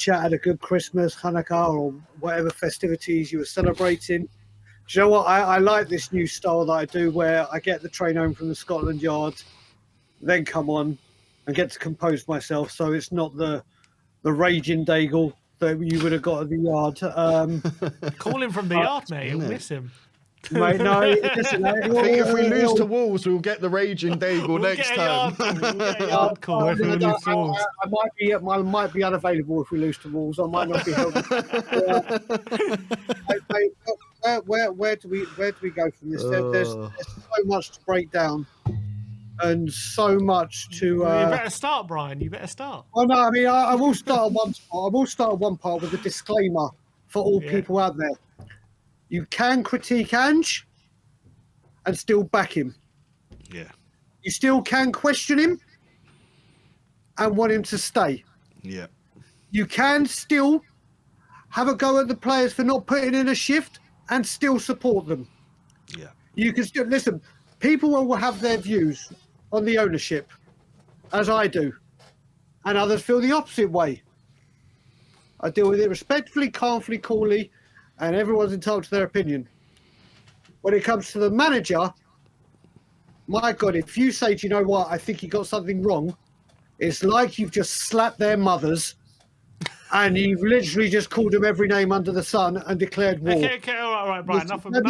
chat had a good Christmas, Hanukkah, or whatever festivities you were celebrating. Do you know what? I like this new style that I do where I get the train home from the Scotland Yard, then come on and get to compose myself. So it's not the raging Daigle that you would have got at the yard. Call him from the yard, mate. You'll miss him. Mate, no, listen, I think if we lose to Wolves, we'll get the raging Daigle next time. We'll get a yard call if we lose to Wolves. I might be unavailable if we lose to Wolves. I might not be held. Where do we go from this? There's so much to break down, and so much to. You better start, Brian. You better start. Well, no, I mean I will start on one part. I will start on one part with a disclaimer for all people out there. You can critique Ange and still back him. Yeah. You still can question him and want him to stay. Yeah. You can still have a go at the players for not putting in a shift and still support them. Yeah. You can still listen. People will have their views on the ownership, as I do, and others feel the opposite way. I deal with it respectfully, calmly, coolly, and everyone's entitled to their opinion. When it comes to the manager, my God, if you say, do you know what, I think he got something wrong, it's like you've just slapped their mothers and you've literally just called them every name under the sun and declared war. Okay, all right, Brian. Enough of the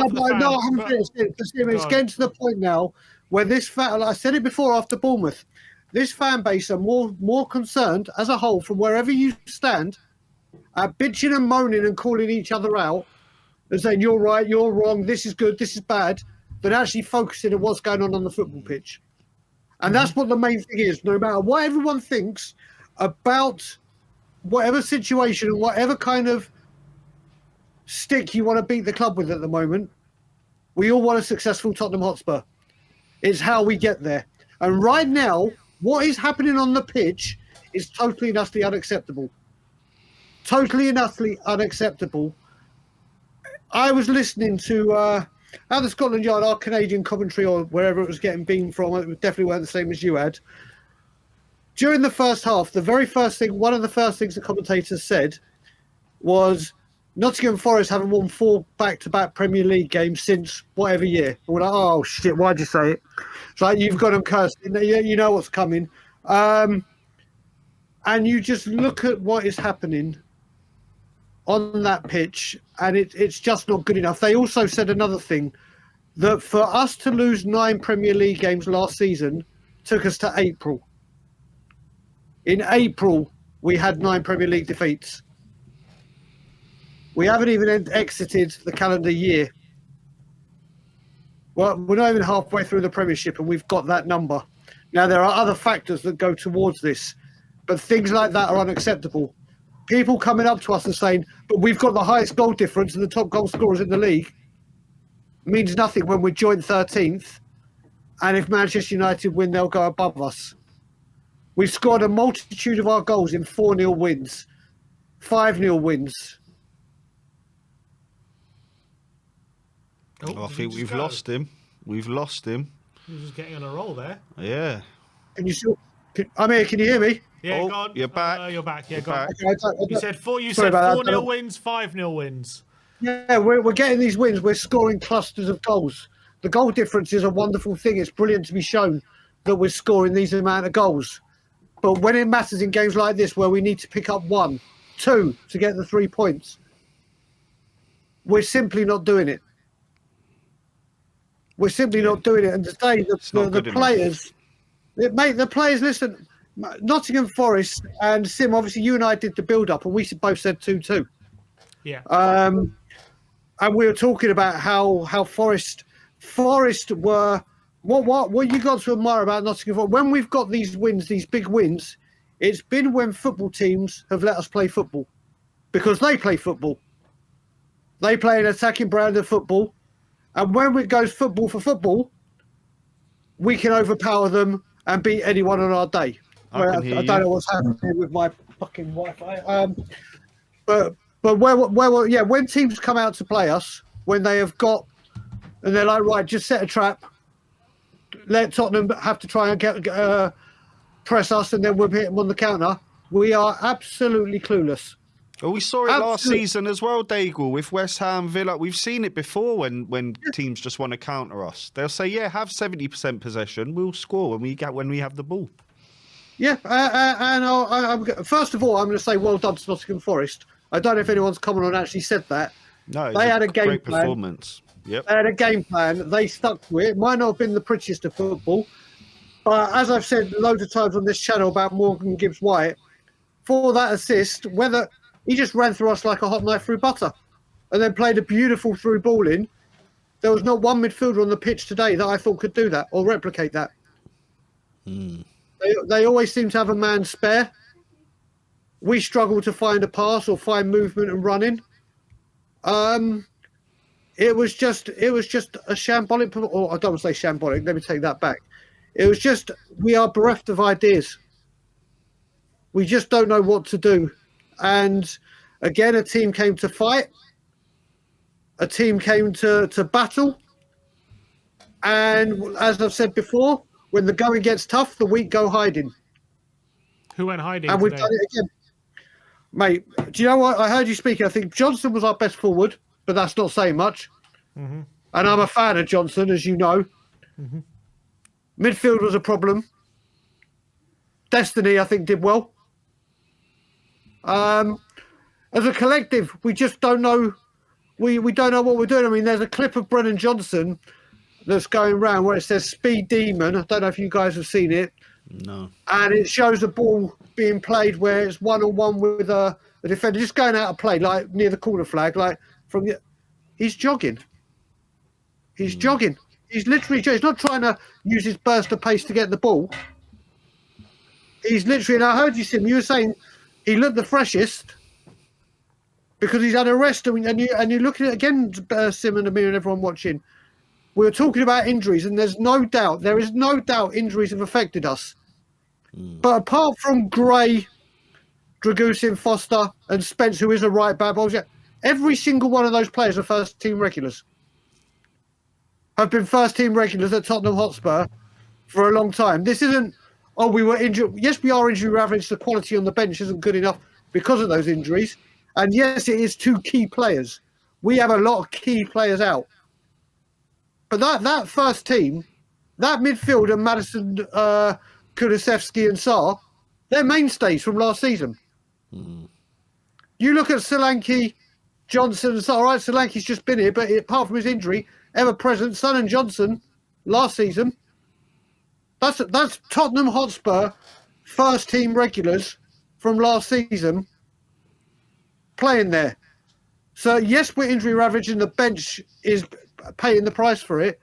fans. It's getting to the point now where this fan, I said it before after Bournemouth, this fan base are more concerned as a whole from wherever you stand, bitching and moaning and calling each other out and saying, you're right, you're wrong, this is good, this is bad, than actually focusing on what's going on the football pitch. And that's what the main thing is. No matter what everyone thinks about whatever situation and whatever kind of stick you want to beat the club with at the moment, we all want a successful Tottenham Hotspur. It's how we get there. And right now, what is happening on the pitch is totally and utterly unacceptable. Totally and utterly unacceptable. I was listening to at the Scotland Yard, our Canadian commentary, or wherever it was getting beamed from. It definitely weren't the same as you had. During the first half, one of the first things the commentators said was Nottingham Forest haven't won 4 back-to-back Premier League games since whatever year. And we're like, oh shit, why'd you say it? It's like, you've got them cursed. You know what's coming. And you just look at what is happening on that pitch, and it's just not good enough. They also said another thing, that for us to lose 9 Premier League games last season took us to April. In April, we had 9 Premier League defeats. We haven't even exited the calendar year. Well, we're not even halfway through the Premiership, and we've got that number. Now, there are other factors that go towards this, but things like that are unacceptable. People coming up to us and saying, but we've got the highest goal difference and the top goal scorers in the league, means nothing when we're joint 13th. And if Manchester United win, they'll go above us. We've scored a multitude of our goals in 4-0 wins, 5-0 wins. I think we've lost him. We've lost him. He's just getting on a roll there. Yeah. Can you still? I'm here. Can you hear me? Yeah, go on. You're back. You're back. Yeah, go back. on. You said 4-0 wins, 5-0 wins. Yeah, we're getting these wins. We're scoring clusters of goals. The goal difference is a wonderful thing. It's brilliant to be shown that we're scoring these amount of goals. But when it matters in games like this, where we need to pick up 1, 2 to get the 3 points, we're simply not doing it. We're simply not doing it. And today, the players, the players, listen, Nottingham Forest and Sim, obviously you and I did the build-up, and we both said 2-2. Yeah. And we were talking about how Forest were what you got to admire about Nottingham Forest. When we've got these wins, these big wins, it's been when football teams have let us play football, because they play football. They play an attacking brand of football, and when it goes football for football, we can overpower them and beat anyone on our day. I don't know what's happening with my fucking Wi-Fi. But when teams come out to play us, when they have got, and they're like, right, just set a trap, let Tottenham have to try and get press us, and then we'll hit them on the counter. We are absolutely clueless. Well, we saw it last season as well, Daigle, with West Ham, Villa. We've seen it before when teams just want to counter us. They'll say, "Yeah, have 70% possession. We'll score when we have the ball." Yeah, and first of all, I'm going to say well done to Nottingham Forest. I don't know if anyone's come on and actually said that. No, they had a game great plan. Performance. Yep. They had a game plan. They stuck to it. Might not have been the prettiest of football, but as I've said loads of times on this channel about Morgan Gibbs-White, for that assist, whether he just ran through us like a hot knife through butter, and then played a beautiful through ball in. There was not one midfielder on the pitch today that I thought could do that or replicate that. They always seem to have a man spare. We struggle to find a pass or find movement and running. It was just a shambolic, or I don't want to say shambolic, let me take that back. It was just, we are bereft of ideas. We just don't know what to do. And again, a team came to fight. A team came to battle. And as I've said before, when the going gets tough, the weak go hiding. Who went hiding And we've done it again. Mate, do you know what? I heard you speaking. I think Johnson was our best forward, but that's not saying much. And I'm a fan of Johnson, as you know. Midfield was a problem. Destiny, I think, did well. As a collective, we just don't know. We don't know what we're doing. I mean, there's a clip of Brennan Johnson that's going around where it says "Speed Demon." I don't know if you guys have seen it. No. And it shows a ball being played where it's 1-on-1 with a defender, just going out of play, like near the corner flag, like from the. He's jogging. He's jogging. He's literally. He's not trying to use his burst of pace to get the ball. He's literally. And I heard you, Sim. You were saying he looked the freshest because he's had a rest. And you look at it again, Sim and Amir and everyone watching. We were talking about injuries, and there is no doubt injuries have affected us. But apart from Gray, Dragusin, Foster, and Spence, who is a right back, every single one of those players are first-team regulars. Have been first-team regulars at Tottenham Hotspur for a long time. This isn't, we were injured. Yes, we are injury-ravaged. The quality on the bench isn't good enough because of those injuries. And yes, it is two key players. We have a lot of key players out. But that first team, that midfield and Madison, Kulusevski and Sarr, they're mainstays from last season. You look at Solanke, Johnson and Sarr. All right, Solanke's just been here, but apart from his injury, ever present, Son and Johnson last season. That's Tottenham Hotspur first team regulars from last season playing there. So yes, we're injury ravaged and the bench is paying the price for it,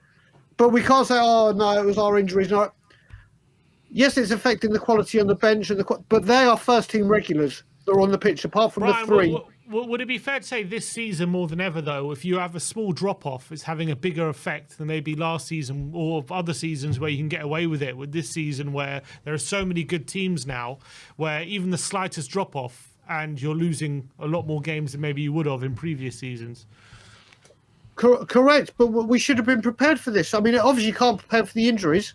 but we can't say, oh no, it was our injuries. No. Yes, it's affecting the quality on the bench, but they are first team regulars that are on the pitch, apart from Brian, the three. Would it be fair to say this season more than ever, though, if you have a small drop-off, it's having a bigger effect than maybe last season or other seasons where you can get away with it, with this season where there are so many good teams now, where even the slightest drop-off and you're losing a lot more games than maybe you would have in previous seasons? Correct, but we should have been prepared for this. I mean, obviously you can't prepare for the injuries,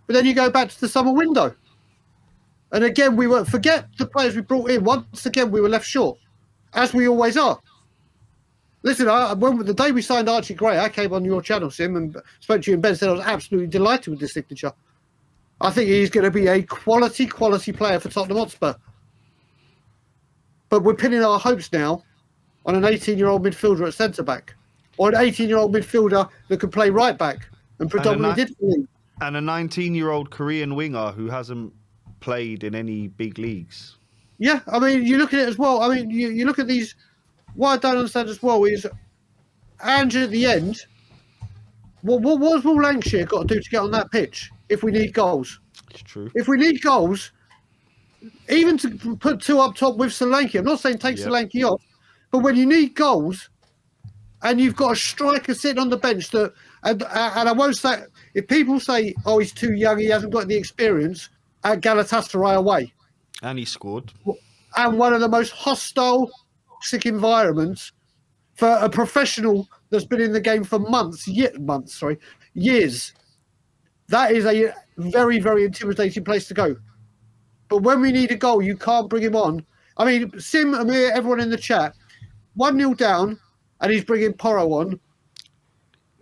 but then you go back to the summer window. And again, forget the players we brought in. Once again, we were left short, as we always are. Listen, the day we signed Archie Gray, I came on your channel, Sim, and spoke to you, and Ben said I was absolutely delighted with this signature. I think he's going to be a quality player for Tottenham Hotspur. But we're pinning our hopes now on an 18-year-old midfielder at centre-back, or an 18-year-old midfielder that could play right-back, and predominantly did for me. And a 19-year-old Korean winger who hasn't played in any big leagues. Yeah, I mean, you look at it as well. I mean, you look at these. What I don't understand as well is Ange at the end. What has Will Lancashire got to do to get on that pitch if we need goals? It's true. If we need goals, even to put two up top with Solanke, I'm not saying take Solanke off, but when you need goals and you've got a striker sitting on the bench that, and I won't say, if people say, oh, he's too young, he hasn't got the experience, at Galatasaray away. And he scored. And one of the most hostile, toxic environments for a professional that's been in the game for years. That is a very, very intimidating place to go. But when we need a goal, you can't bring him on. I mean, Sim, Amir, everyone in the chat, 1-0 down, and he's bringing Porro on.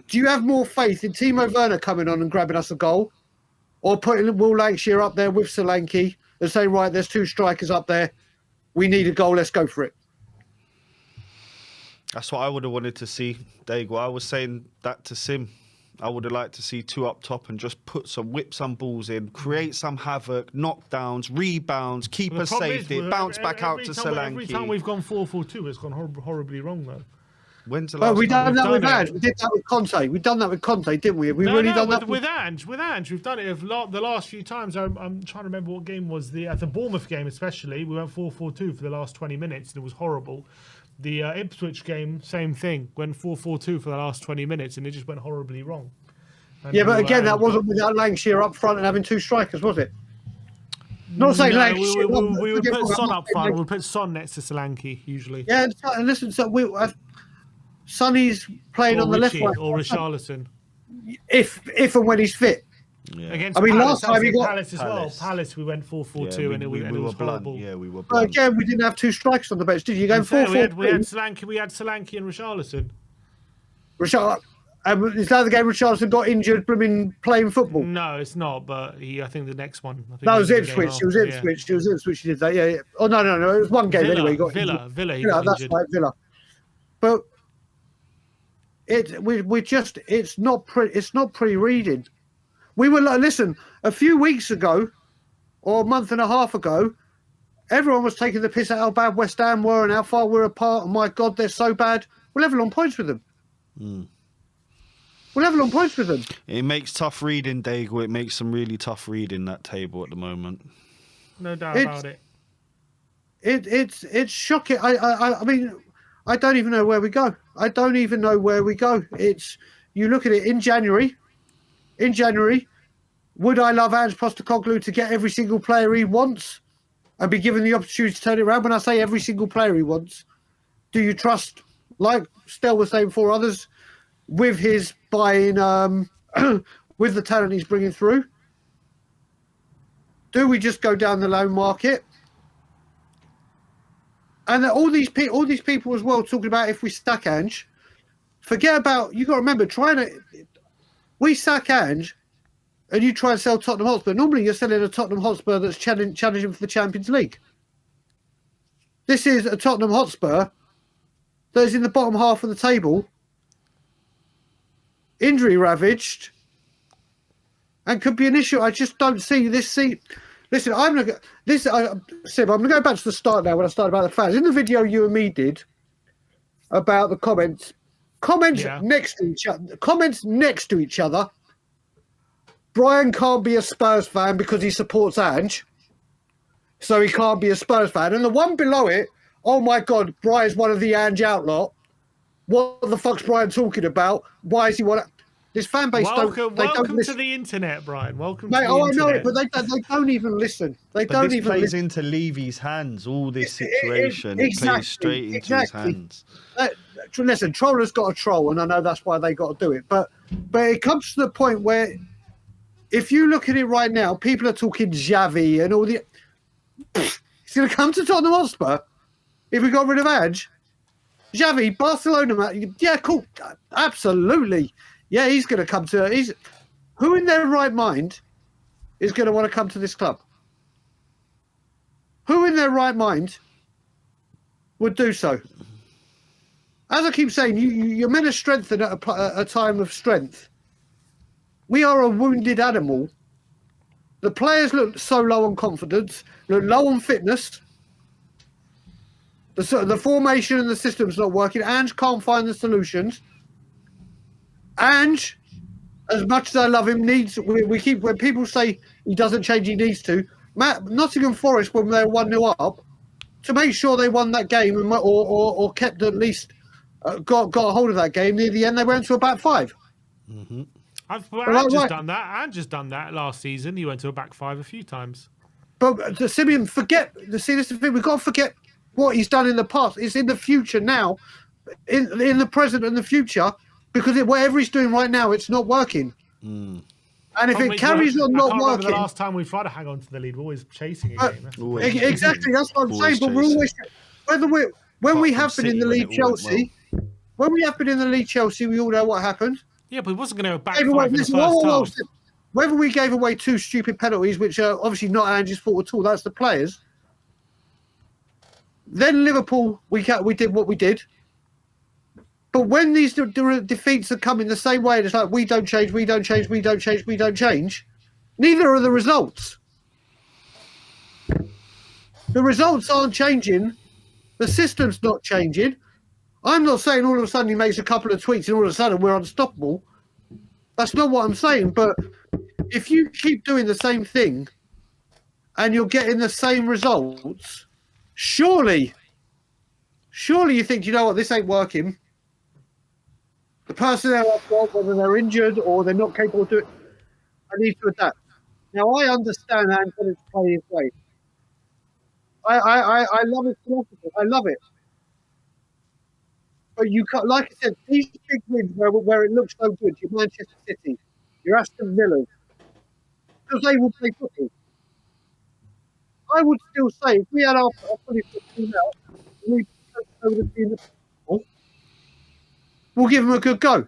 Do you have more faith in Timo Werner coming on and grabbing us a goal, or putting Will Lancashire up there with Solanke and saying, right, there's 2 strikers up there, we need a goal, let's go for it? That's what I would have wanted to see, Dago. I was saying that to Sim. I would have liked to see 2 up top and just whip some balls in, create some havoc, knockdowns, rebounds, keeper saved it, bounce back out to Solanke. Every time we've gone 4-4-2, it's gone horribly wrong, though. When's the last we time? done that with Ange. We did that with Conte. We've done that with Conte, didn't we? Done that with Ange. With Ange, we've done it the last few times. I'm trying to remember what game was the Bournemouth game, especially. We went 4-4-2 for the last 20 minutes, and it was horrible. The Ipswich game, same thing. Went 4-4-2 for the last 20 minutes, and it just went horribly wrong. And yeah, but again, that wasn't without Lancashire up front and having 2 strikers, was it? Not saying Lancashire. We would put Son up front. We would put Son next to Solanke, usually. Yeah, and listen, so Sonny's playing on the left flank. Or Richarlison. If and when he's fit. Yeah. Against last time he got Palace as well. Palace, we went 4-4-2 and it was horrible. Yeah, we were blunt. Again, we didn't have 2 strikers on the bench, did you? Going 4-4-2. We had Solanke and Richarlison. Is that the game Richarlison got injured playing football? No, it's not, but I think the next one. That was Ipswich. It was Ipswich. It was Ipswich who did that, yeah. Oh, no. It was one game anyway. He got Villa. That's right, Villa. But it's not pre-reading. We were like, listen, a few weeks ago, or a month and a half ago, everyone was taking the piss at how bad West Ham were and how far we're apart. Oh my God, they're so bad. We're level on points with them. We're level on points with them. It makes tough reading, Dago. It makes some really tough reading, that table at the moment. No doubt about it. It's shocking. I mean, I don't even know where we go. It's, you look at it in January, would I love Ange Postecoglou to get every single player he wants and be given the opportunity to turn it around? When I say every single player he wants, do you trust, like Stel was saying for others, with his buying, with the talent he's bringing through? Do we just go down the loan market? And all these people as well talking about if we sack Ange, forget about, you got to remember, we sack Ange and you try and sell Tottenham Hotspur. Normally you're selling a Tottenham Hotspur that's challenging for the Champions League. This is a Tottenham Hotspur that is in the bottom half of the table, injury ravaged, and could be an issue. I just don't see this. Listen, Sib, I'm going to go back to the start now when I started about the fans. In the video you and me did about the comments next to each other, Brian can't be a Spurs fan because he supports Ange, so he can't be a Spurs fan. And the one below it, oh my God, Brian's one of the Ange outlaw. What the fuck's Brian talking about? Why is he one? This fan base welcome to the internet, Brian. Welcome to the internet. I know it, but they don't even listen. This plays into Levy's hands, all this situation. It plays straight into his hands. Listen, Troller's got a troll, and I know that's why they got to do it. But it comes to the point where, if you look at it right now, people are talking Xavi and all the... He's going to come to Tottenham Hotspur if we got rid of Ange. Xavi, Barcelona, yeah, cool. Absolutely. Yeah, he's going to come to... Who in their right mind is going to want to come to this club? Who in their right mind would do so? As I keep saying, you're meant to strengthen at a time of strength. We are a wounded animal. The players look so low on confidence, look low on fitness. The formation and the system's not working. Ange can't find the solutions. Ange, as much as I love him, when people say he doesn't change, he needs to. Nottingham Forest, when they're 1-0 up, to make sure they won that game or kept at least got a hold of that game, near the end they went to a back 5. Mm-hmm. Ange has done that. Ange has done that last season. He went to a back 5 a few times. But Simeon, this is the thing. We've got to forget what he's done in the past. It's in the future now, in the present and the future, because whatever he's doing right now, it's not working. And And if it carries on not I can't remember working, the last time we tried to hang on to the lead. We're always chasing it. Exactly, that's what I'm saying. But we're always when we have been in the lead Chelsea, when we have been in the lead Chelsea, we all know what happened. Yeah, but it wasn't going to back five in the first half. Whether we gave away 2 stupid penalties, which are obviously not Ange's fault at all, that's the players. Then Liverpool, we did what we did. But when these defeats are coming the same way, it's like we don't change, we don't change, we don't change, we don't change. Neither are the results. The results aren't changing. The system's not changing. I'm not saying all of a sudden he makes a couple of tweaks and all of a sudden we're unstoppable. That's not what I'm saying. But if you keep doing the same thing and you're getting the same results, surely you think, you know what, this ain't working. The personnel I've got, whether they're injured or they're not capable of doing it, I need to adapt. Now, I understand how to play his way. I love his philosophy. I love it. But you can't, like I said, these big wins where it looks so good, your Manchester City, your Aston Villa, because they will play football. I would still say, if we had our fully fit team out, we'll give them a good go.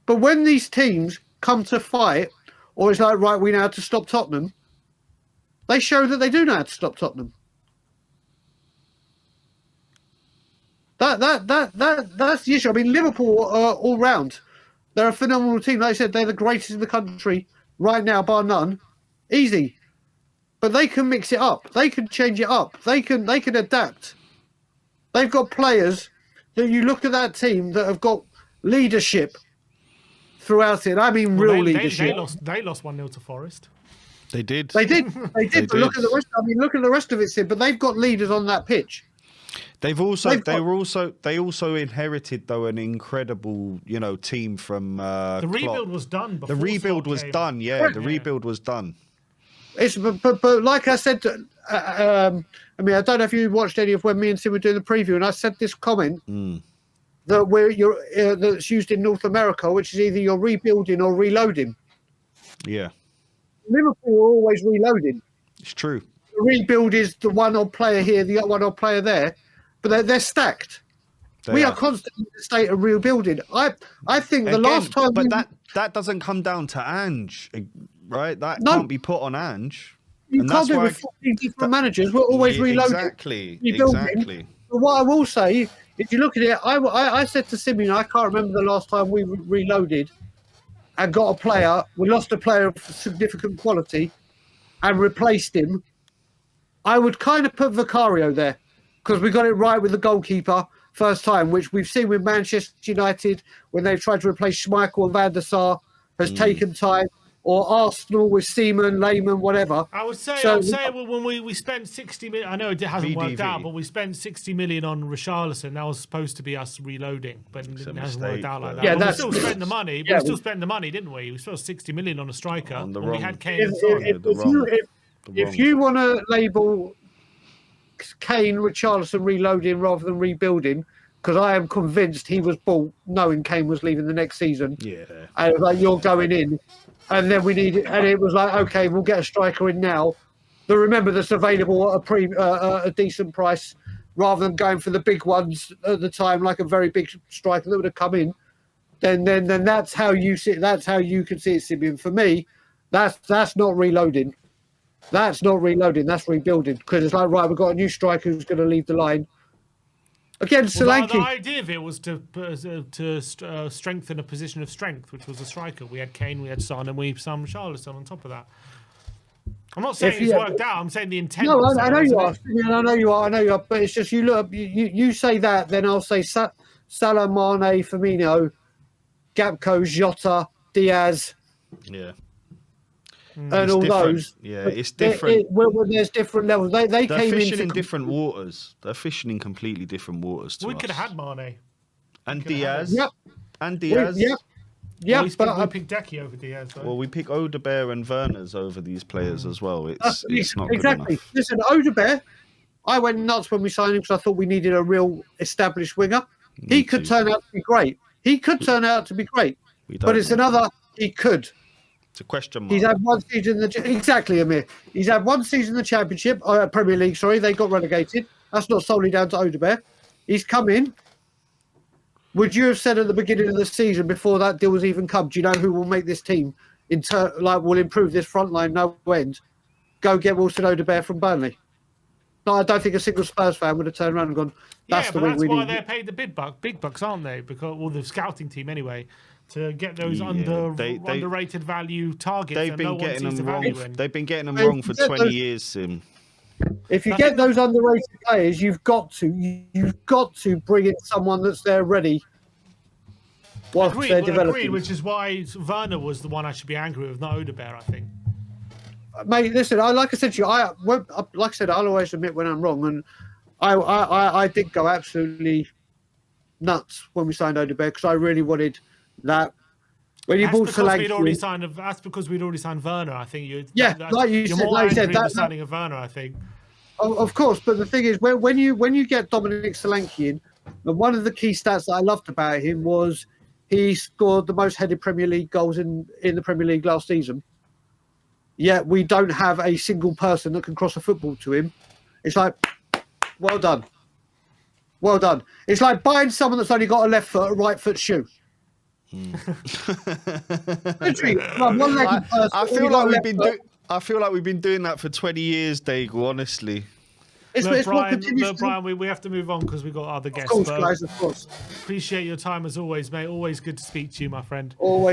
But when these teams come to fight, or it's like, right, we know how to stop Tottenham, they show that they do know how to stop Tottenham. That's the issue. I mean, Liverpool are all round. They're a phenomenal team. Like I said, they're the greatest in the country right now, bar none. Easy. But they can mix it up. They can change it up. They can adapt. They've got players that you look at that team that have got leadership throughout it. I mean, real leadership. They lost 1-0 to Forest. They did. They did. But look at the rest. I mean, look at the rest of it, Sid. But they've got leaders on that pitch. They also inherited though an incredible, team from the rebuild was done before the rebuild was done. Yeah, the rebuild was done. But like I said, I mean, I don't know if you watched any of when me and Sid were doing the preview, and I said this comment that that's used in North America, which is either you're rebuilding or reloading. Yeah. Liverpool are always reloading. It's true. The rebuild is the one odd player here, the one odd player there, but they're stacked. We are constantly in a state of rebuilding. I think the last time, but that doesn't come down to Ange, right? That can't be put on Ange. You can't do it with 14 different managers. We're always reloading. Exactly. But what I will say, if you look at it, I said to Simeon, I can't remember the last time we reloaded and got a player. We lost a player of significant quality and replaced him. I would kind of put Vicario there because we got it right with the goalkeeper first time, which we've seen with Manchester United when they've tried to replace Schmeichel and Van der Sar has taken time. Or Arsenal with Seaman, Lehman, whatever. I would say, when we spent 60 million, I know it hasn't worked out, but we spent 60 million on Richarlison. That was supposed to be us reloading, but it hasn't worked out like that. Yeah, we still spent the money. We still spent the money, didn't we? We spent 60 million on a striker. We had Kane and Son. If you want to label Kane, Richarlison reloading rather than rebuilding, because I am convinced he was bought knowing Kane was leaving the next season. Yeah. And it was like, you're going in. And then we needed, and it was like, okay, we'll get a striker in now. But remember, that's available at a decent price, rather than going for the big ones at the time, like a very big striker that would have come in. Then that's how you see it. That's how you can see it, Simeon. For me, that's not reloading. That's not reloading. That's rebuilding, because it's like, right, we've got a new striker who's going to lead the line. Again, Solanke. The idea of it was to strengthen a position of strength, which was a striker. We had Kane, we had Son, and we some Richarlison on top of that. I'm not saying it's worked out. I'm saying the intent. No, I know you are. I know you are. But it's just you look. You say that, then I'll say Salah, Mane, Firmino, Gakpo, Jota, Diaz. Yeah. And all those. Yeah, it's different. There's different levels. They're came fishing in different waters. They're fishing in completely different waters to us. We could have had Mane. And Diaz. Yep. And Diaz. Yep. Yeah, we picked Decky over Diaz, though. Well, we pick Odebear and Werners over these players as well. It's not exactly. Good enough. Listen, Odebear, I went nuts when we signed him because I thought we needed a real established winger. He could turn out to be great. But it's he could. It's a question mark. He's had one season in the exactly, Amir. He's had one season in the Championship, Premier League. Sorry, they got relegated. That's not solely down to Odegaard. He's come in. Would you have said at the beginning of the season, before that deal was even come, do you know who will make this team will improve this front line no end? Go get Wilson Odegaard from Burnley. No, I don't think a single Spurs fan would have turned around and gone, that's the wing we need. That's why they're paid the big bucks, aren't they? Because the scouting team anyway, to get those underrated value targets. They've been getting them wrong. They've been getting them wrong for 20 years, Sim. If you get those underrated players, you've got to bring in someone that's there ready. Agreed, which is why Werner was the one I should be angry with, not Odegaard, I think. Mate, listen. Like I said to you, I'll always admit when I'm wrong, and I did go absolutely nuts when we signed Odegaard because I really wanted that. When you bought Solanke, that's because we'd already signed Werner. I think like you said, that's signing of Werner. I think. Of course, but the thing is, when you get Dominic Solanke in, and one of the key stats that I loved about him was he scored the most headed Premier League goals in the Premier League last season. Yet we don't have a single person that can cross a football to him. It's like, well done. Well done. It's like buying someone that's only got a left foot, a right foot shoe. I feel like we've been doing that for 20 years, Daigle, honestly. Brian, we have to move on because we've got other guests. Of course, guys, of course. Appreciate your time as always, mate. Always good to speak to you, my friend. Always.